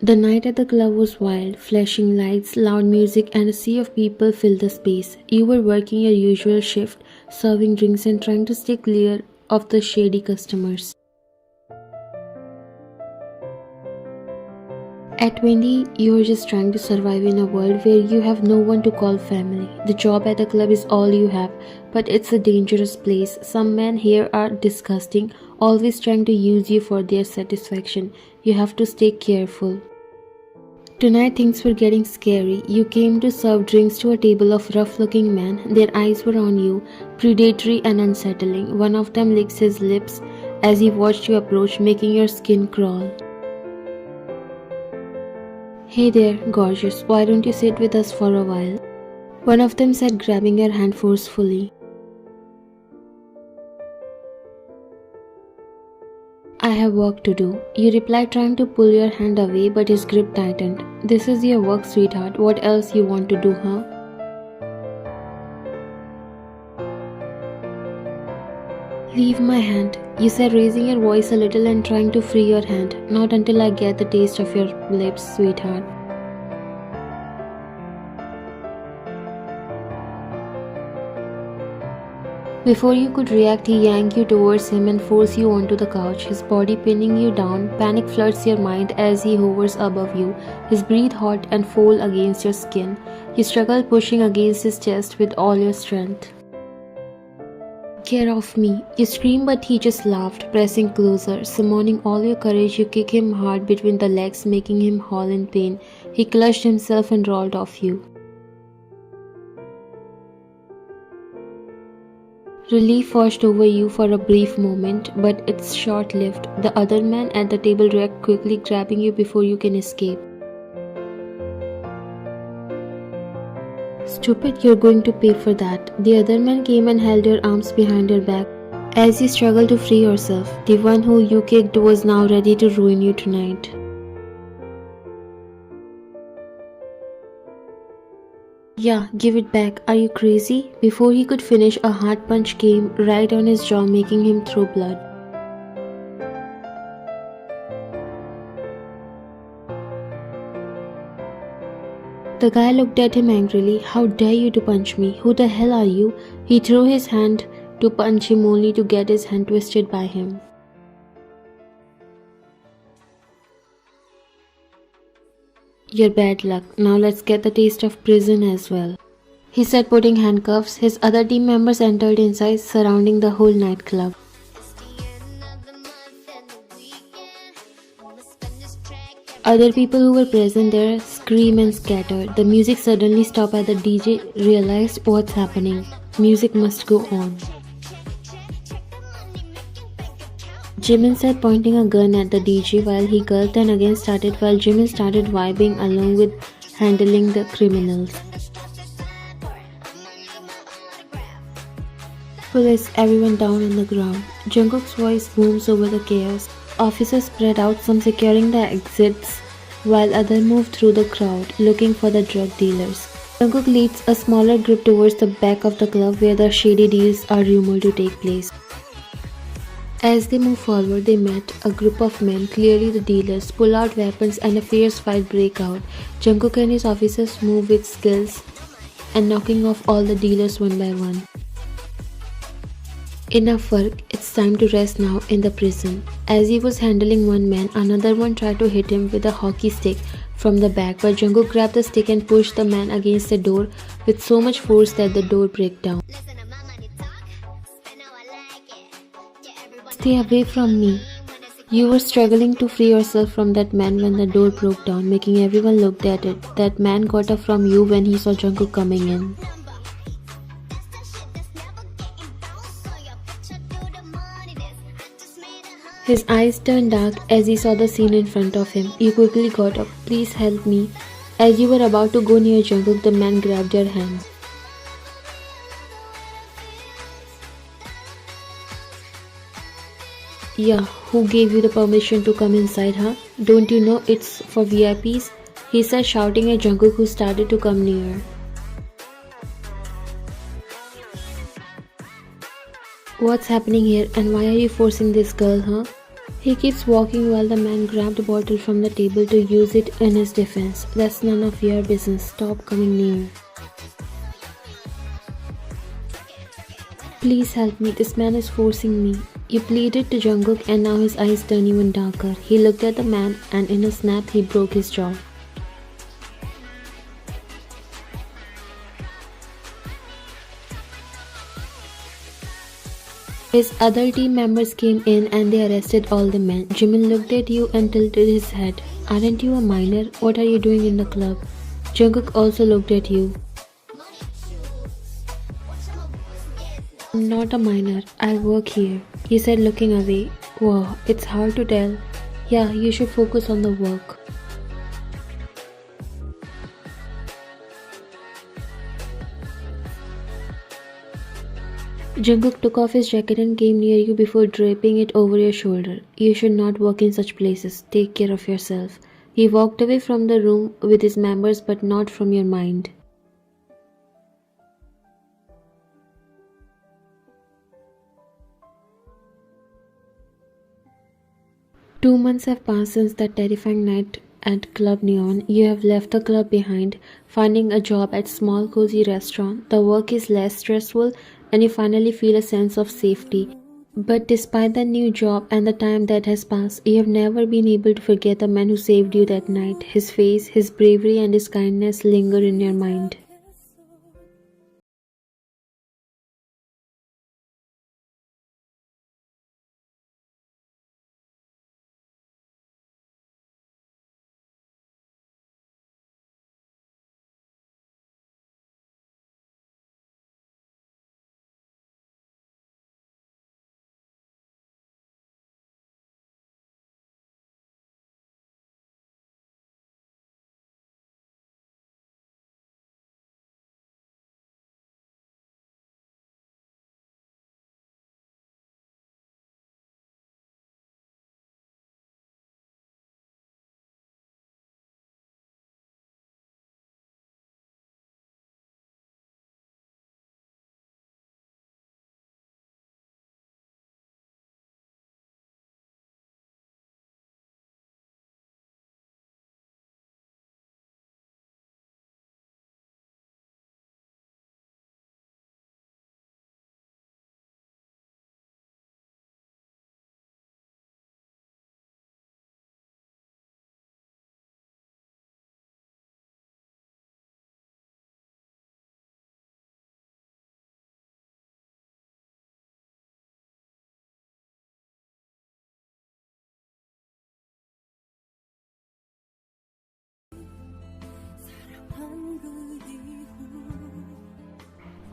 The night at the club was wild. Flashing lights, loud music, and a sea of people filled the space. You were working your usual shift, serving drinks and trying to stay clear of the shady customers. At 20, you're just trying to survive in a world where you have no one to call family. The job at the club is all you have, but it's a dangerous place. Some men here are disgusting, always trying to use you for their satisfaction. You have to stay careful. Tonight things were getting scary. You came to serve drinks to a table of rough-looking men. Their eyes were on you, predatory and unsettling. One of them licked his lips as he watched you approach, making your skin crawl. "Hey there, gorgeous, why don't you sit with us for a while?" One of them said, grabbing your hand forcefully. "I have work to do," you replied, trying to pull your hand away, but his grip tightened. "This is your work, sweetheart. What else you want to do, huh?" "Leave my hand," you said, raising your voice a little and trying to free your hand. "Not until I get the taste of your lips, sweetheart." Before you could react, he yanked you towards him and forced you onto the couch, his body pinning you down. Panic floods your mind as he hovers above you, his breath hot and foul against your skin. You struggle, pushing against his chest with all your strength. "Get off me," you scream, but he just laughed, pressing closer. Summoning all your courage, you kick him hard between the legs, making him howl in pain. He clutched himself and rolled off you. Relief washed over you for a brief moment, but it's short-lived. The other man at the table reacted quickly, grabbing you before you can escape. "Stupid, you're going to pay for that." The other man came and held your arms behind your back as you struggled to free yourself. The one who you kicked was now ready to ruin you tonight. "Yeah, give it back. Are you crazy?" Before he could finish, a hard punch came right on his jaw, making him throw blood. The guy looked at him angrily. "How dare you to punch me? Who the hell are you?" He threw his hand to punch him, only to get his hand twisted by him. "You're bad luck. Now let's get the taste of prison as well," he said, putting handcuffs. His other team members entered inside, surrounding the whole nightclub. Other people who were present there screamed and scattered. The music suddenly stopped as the DJ realized what's happening. Music must go on. Jimin said, pointing a gun at the DJ, while he gulped and again started while Jimin started vibing along with handling the criminals. "Police, everyone down on the ground." Jungkook's voice booms over the chaos. Officers spread out, some securing the exits, while others moved through the crowd, looking for the drug dealers. Jungkook leads a smaller group towards the back of the club where the shady deals are rumored to take place. As they move forward, they met a group of men, clearly the dealers, pull out weapons and a fierce fight break out. Jungkook and his officers move with skills and knocking off all the dealers one by one. Enough work, it's time to rest now in the prison. As he was handling one man, another one tried to hit him with a hockey stick from the back, but Jungkook grabbed the stick and pushed the man against the door with so much force that the door broke down. "Stay away from me." You were struggling to free yourself from that man when the door broke down, making everyone look at it. That man got up from you when he saw Jungkook coming in. His eyes turned dark as he saw the scene in front of him. You quickly got up. "Please help me." As you were about to go near Jungkook, the man grabbed your hand. "Yeah, who gave you the permission to come inside, huh? Don't you know it's for VIPs?" he said, shouting at Jungkook, who started to come nearer. "What's happening here and why are you forcing this girl, huh?" He keeps walking while the man grabbed a bottle from the table to use it in his defense. That's none of your business. Stop coming near. Please help me. This man is forcing me. You pleaded to Jungkook and now his eyes turn even darker. He looked at the man and in a snap he broke his jaw. His other team members came in and they arrested all the men. Jimin looked at you and tilted his head. Aren't you a minor? What are you doing in the club? Jungkook also looked at you. I'm not a minor. I work here, he said looking away. Wow, it's hard to tell. Yeah, you should focus on the work. Jungkook took off his jacket and came near you before draping it over your shoulder. You should not work in such places. Take care of yourself. He walked away from the room with his members but not from your mind. Two months have passed since that terrifying night at Club Neon. You have left the club behind, finding a job at small cozy restaurant. The work is less stressful and you finally feel a sense of safety. But despite the new job and the time that has passed, you have never been able to forget the man who saved you that night. His face, his bravery and his kindness linger in your mind.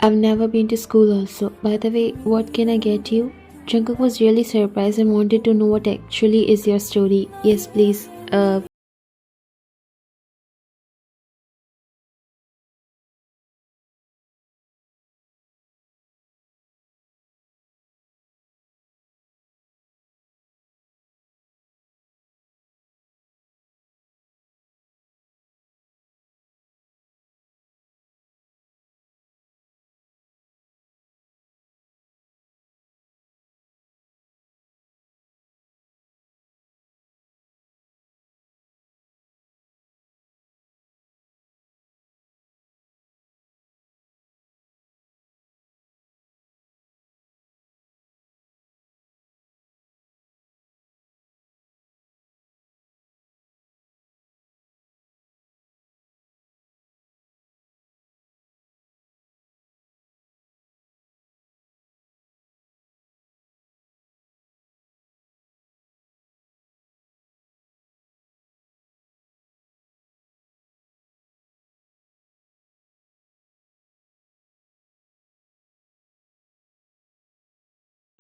I've never been to school also. By the way, what can I get you? Jungkook was really surprised and wanted to know what actually is your story. Yes, please.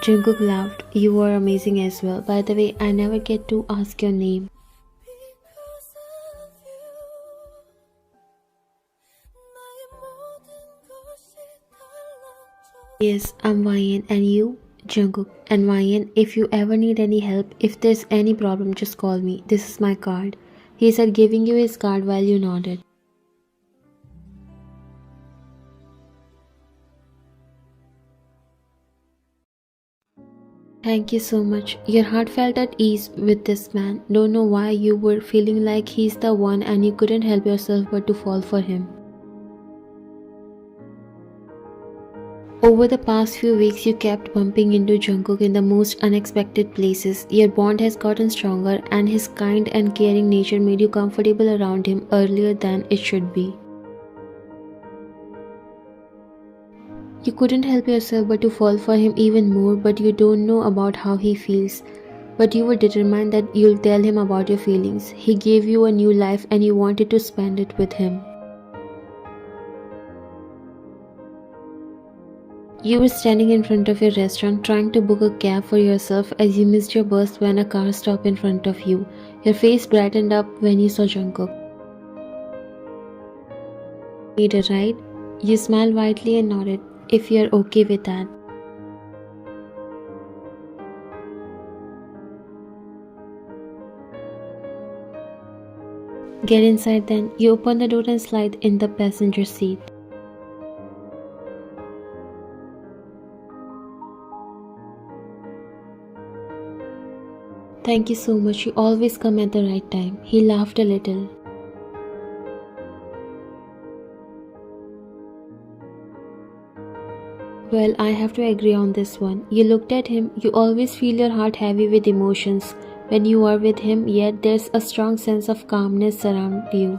Jungkook laughed. You were amazing as well. By the way, I never get to ask your name. Yes, I'm YN and you? Jungkook. And YN, if you ever need any help, if there's any problem, just call me. This is my card. He said giving you his card while you nodded. Thank you so much. Your heart felt at ease with this man. Don't know why you were feeling like he's the one and you couldn't help yourself but to fall for him. Over the past few weeks, you kept bumping into Jungkook in the most unexpected places. Your bond has gotten stronger, and his kind and caring nature made you comfortable around him earlier than it should be. You couldn't help yourself but to fall for him even more, but you don't know about how he feels. But you were determined that you'll tell him about your feelings. He gave you a new life and you wanted to spend it with him. You were standing in front of your restaurant trying to book a cab for yourself as you missed your bus when a car stopped in front of you. Your face brightened up when you saw Jungkook. Need a ride? You smiled widely and nodded, if you're okay with that. Get inside then. You open the door and slide in the passenger seat. Thank you so much. You always come at the right time. He laughed a little. Well, I have to agree on this one. You looked at him. You always feel your heart heavy with emotions when you are with him, yet there's a strong sense of calmness around you.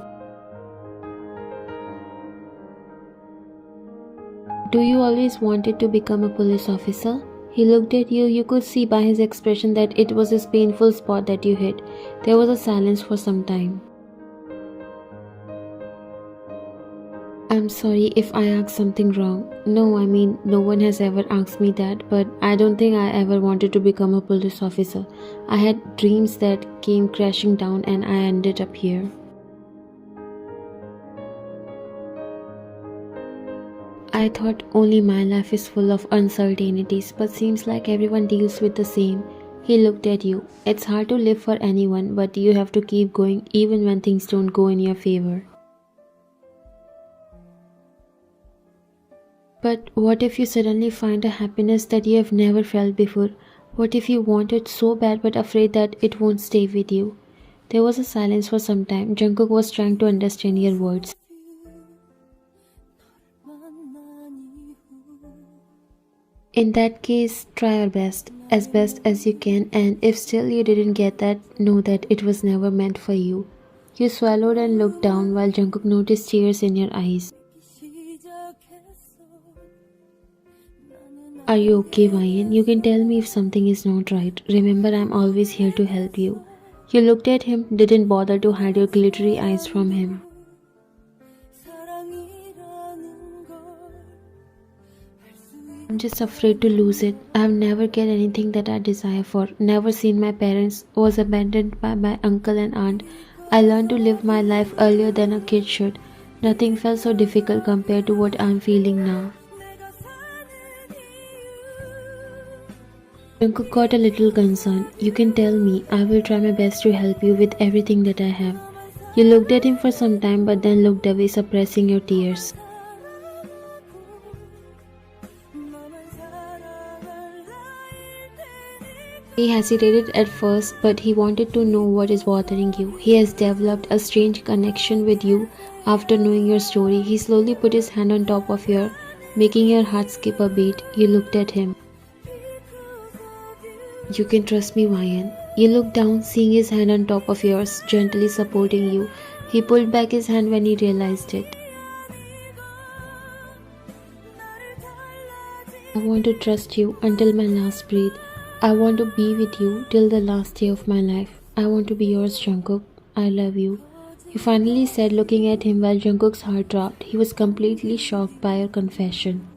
Do you always wanted to become a police officer? He looked at you. You could see by his expression that it was his painful spot that you hit. There was a silence for some time. I'm sorry if I asked something wrong. No, I mean, no one has ever asked me that, but I don't think I ever wanted to become a police officer. I had dreams that came crashing down and I ended up here. I thought only my life is full of uncertainties, but seems like everyone deals with the same. He looked at you. It's hard to live for anyone, but you have to keep going even when things don't go in your favor. But what if you suddenly find a happiness that you have never felt before? What if you want it so bad but afraid that it won't stay with you? There was a silence for some time. Jungkook was trying to understand your words. In that case, try your best as you can, and if still you didn't get that, know that it was never meant for you. You swallowed and looked down while Jungkook noticed tears in your eyes. Are you okay, Ryan? You can tell me if something is not right. Remember, I'm always here to help you. You looked at him, didn't bother to hide your glittery eyes from him. I'm just afraid to lose it. I've never get anything that I desire for. Never seen my parents. Was abandoned by my uncle and aunt. I learned to live my life earlier than a kid should. Nothing felt so difficult compared to what I'm feeling now. Jungkook got a little concerned. You can tell me. I will try my best to help you with everything that I have. You looked at him for some time but then looked away, suppressing your tears. He hesitated at first, but he wanted to know what is bothering you. He has developed a strange connection with you after knowing your story. He slowly put his hand on top of your, making your heart skip a beat. You looked at him. You can trust me, Ryan. You looked down, seeing his hand on top of yours, gently supporting you. He pulled back his hand when he realized it. I want to trust you until my last breath. I want to be with you till the last day of my life. I want to be yours, Jungkook. I love you. You finally said, looking at him while Jungkook's heart dropped. He was completely shocked by your confession.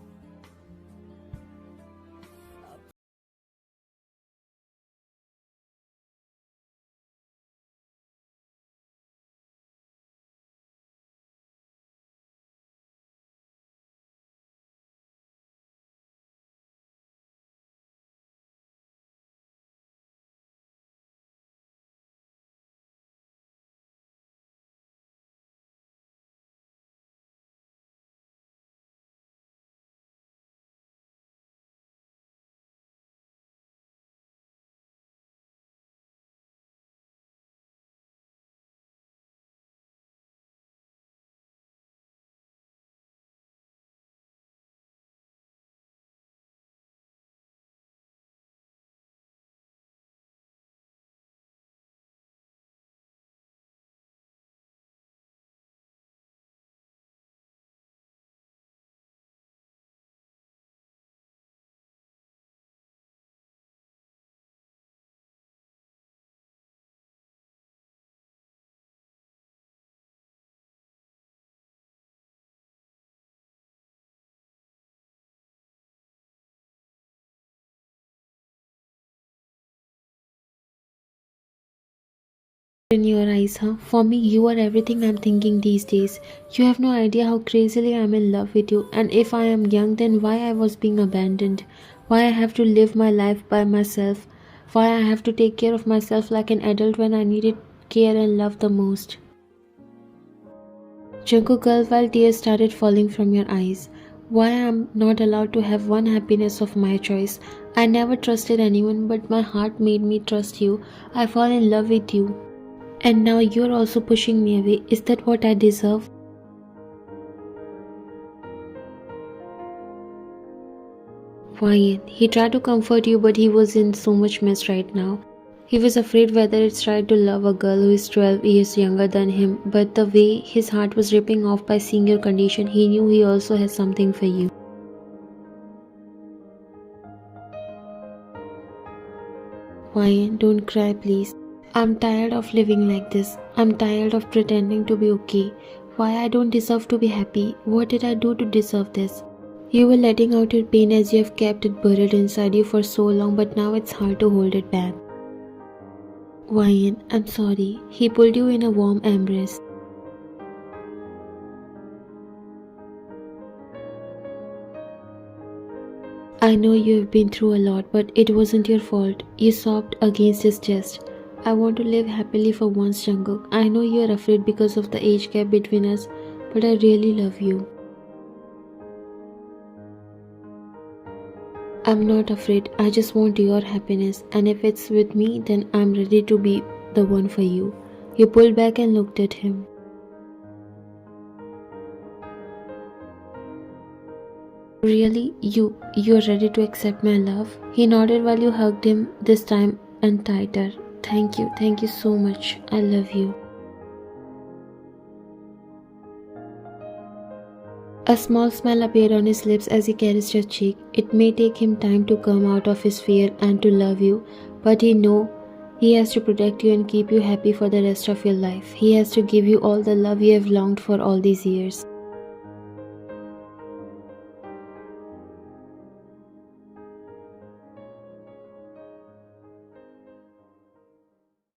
In your eyes, huh? For me, you are everything I'm thinking these days. You have no idea how crazily I'm in love with you, and if I am young, then why I was being abandoned, why I have to live my life by myself, why I have to take care of myself like an adult when I needed care and love the most. Jungkook girl, while tears started falling from your eyes, why I'm not allowed to have one happiness of my choice. I never trusted anyone, but my heart made me trust you. I fall in love with you. And now you're also pushing me away. Is that what I deserve? Why? He tried to comfort you, but he was in so much mess right now. He was afraid whether it's right to love a girl who is 12 years younger than him, but the way his heart was ripping off by seeing your condition, he knew he also has something for you. Why? Don't cry, please. I'm tired of living like this. I'm tired of pretending to be okay. Why I don't deserve to be happy? What did I do to deserve this? You were letting out your pain as you have kept it buried inside you for so long, but now it's hard to hold it back. Ryan, I'm sorry. He pulled you in a warm embrace. I know you have been through a lot, but it wasn't your fault. You sobbed against his chest. I want to live happily for once, Jungkook. I know you are afraid because of the age gap between us, but I really love you. I'm not afraid. I just want your happiness, and if it's with me, then I'm ready to be the one for you. You pulled back and looked at him. Really? You're ready to accept my love? He nodded while you hugged him, this time and tighter. Thank you so much. I love you. A small smile appeared on his lips as he caressed your cheek. It may take him time to come out of his fear and to love you, but he knows he has to protect you and keep you happy for the rest of your life. He has to give you all the love you have longed for all these years.